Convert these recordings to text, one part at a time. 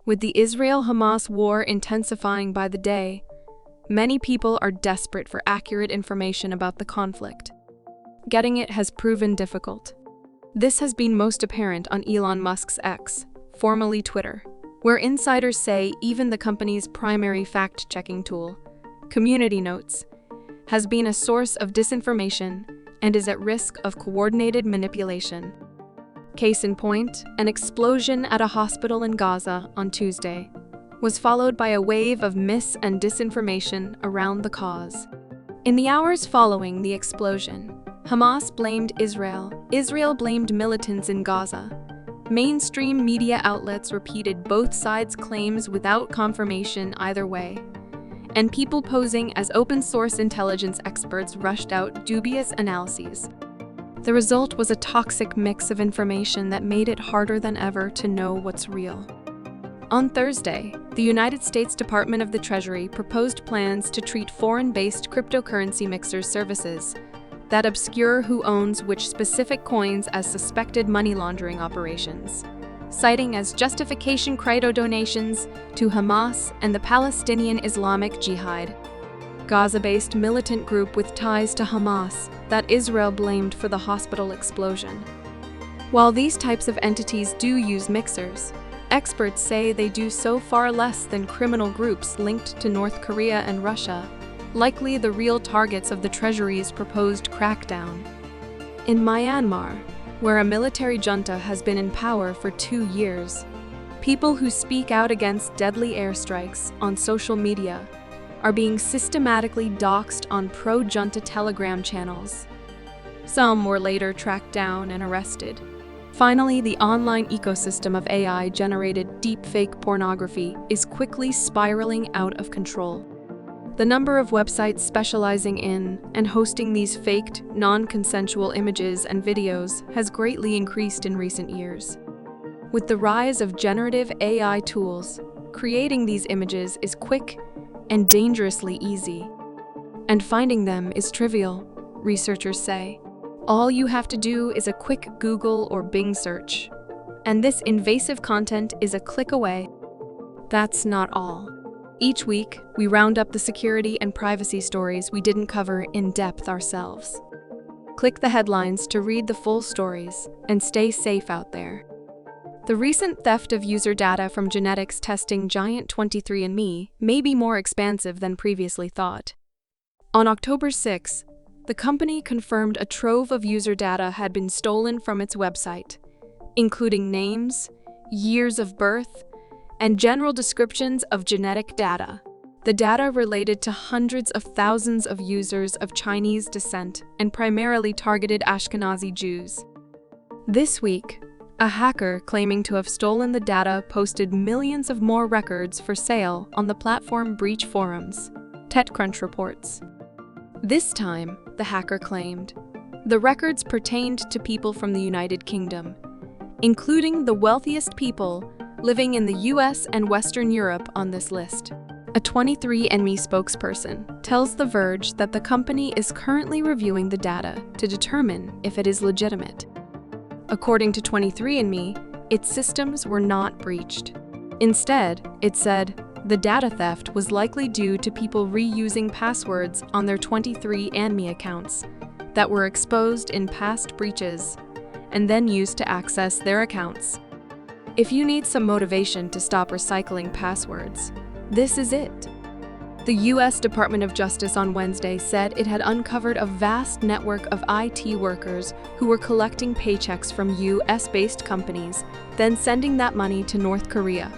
With the Israel-Hamas war intensifying by the day, many people are desperate for accurate information about the conflict. Getting it has proven difficult. This has been most apparent on Elon Musk's X, formerly Twitter, where insiders say even the company's primary fact-checking tool, Community Notes, has been a source of disinformation and is at risk of coordinated manipulation. Case in point, an explosion at a hospital in Gaza on Tuesday was followed by a wave of mis- and disinformation around the cause. In the hours following the explosion, Hamas blamed Israel. Israel blamed militants in Gaza. Mainstream media outlets repeated both sides' claims without confirmation either way, and people posing as open-source intelligence experts rushed out dubious analyses. The result was a toxic mix of information that made it harder than ever to know what's real. On Thursday, the United States Department of the Treasury proposed plans to treat foreign-based cryptocurrency mixers services that obscure who owns which specific coins as suspected money laundering operations, citing as justification crypto donations to Hamas and the Palestinian Islamic Jihad, Gaza-based militant group with ties to Hamas that Israel blamed for the hospital explosion. While these types of entities do use mixers, experts say they do so far less than criminal groups linked to North Korea and Russia, likely the real targets of the Treasury's proposed crackdown. In Myanmar, where a military junta has been in power for 2 years, people who speak out against deadly airstrikes on social media are being systematically doxxed on pro-junta Telegram channels. Some were later tracked down and arrested. Finally, the online ecosystem of AI-generated deepfake pornography is quickly spiraling out of control. The number of websites specializing in and hosting these faked, non-consensual images and videos has greatly increased in recent years. With the rise of generative AI tools, creating these images is quick and dangerously easy. And finding them is trivial, researchers say. All you have to do is a quick Google or Bing search, and this invasive content is a click away. That's not all. Each week, we round up the security and privacy stories we didn't cover in depth ourselves. Click the headlines to read the full stories and stay safe out there. The recent theft of user data from genetics testing giant 23andMe may be more expansive than previously thought. On October 6, the company confirmed a trove of user data had been stolen from its website, including names, years of birth, and general descriptions of genetic data. The data related to hundreds of thousands of users of Chinese descent and primarily targeted Ashkenazi Jews. This week, a hacker claiming to have stolen the data posted millions of more records for sale on the platform breach forums, TechCrunch reports. This time, the hacker claimed, the records pertained to people from the United Kingdom, including the wealthiest people living in the US and Western Europe on this list. A 23andMe spokesperson tells The Verge that the company is currently reviewing the data to determine if it is legitimate. According to 23andMe, its systems were not breached. Instead, it said, the data theft was likely due to people reusing passwords on their 23andMe accounts that were exposed in past breaches and then used to access their accounts. If you need some motivation to stop recycling passwords, this is it. The U.S. Department of Justice on Wednesday said it had uncovered a vast network of IT workers who were collecting paychecks from U.S.-based companies, then sending that money to North Korea.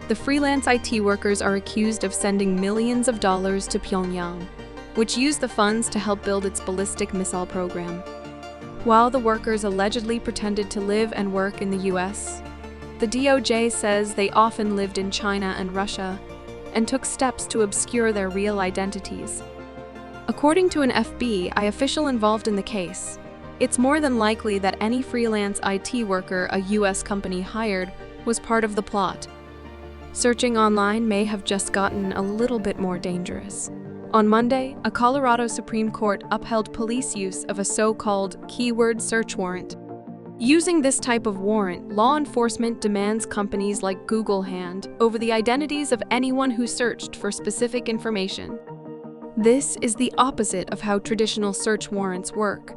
The freelance IT workers are accused of sending millions of dollars to Pyongyang, which used the funds to help build its ballistic missile program. While the workers allegedly pretended to live and work in the U.S., the DOJ says they often lived in China and Russia and took steps to obscure their real identities. According to an FBI official involved in the case, it's more than likely that any freelance IT worker a U.S. company hired was part of the plot. Searching online may have just gotten a little bit more dangerous. On Monday, a Colorado Supreme Court upheld police use of a so-called keyword search warrant. Using this type of warrant, law enforcement demands companies like Google hand over the identities of anyone who searched for specific information. This is the opposite of how traditional search warrants work,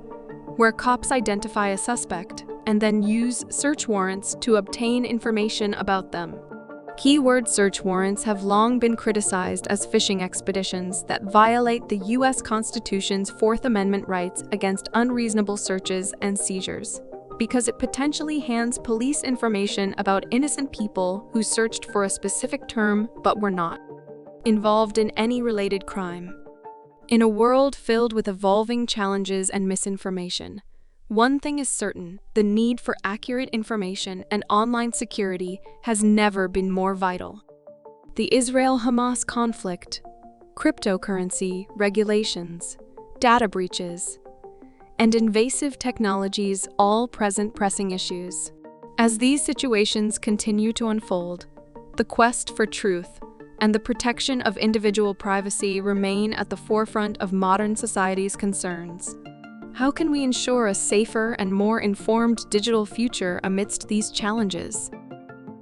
where cops identify a suspect and then use search warrants to obtain information about them. Keyword search warrants have long been criticized as fishing expeditions that violate the U.S. Constitution's Fourth Amendment rights against unreasonable searches and seizures, because it potentially hands police information about innocent people who searched for a specific term but were not involved in any related crime. In a world filled with evolving challenges and misinformation, one thing is certain: the need for accurate information and online security has never been more vital. The Israel-Hamas conflict, cryptocurrency regulations, data breaches, and invasive technologies all present pressing issues. As these situations continue to unfold, the quest for truth and the protection of individual privacy remain at the forefront of modern society's concerns. How can we ensure a safer and more informed digital future amidst these challenges?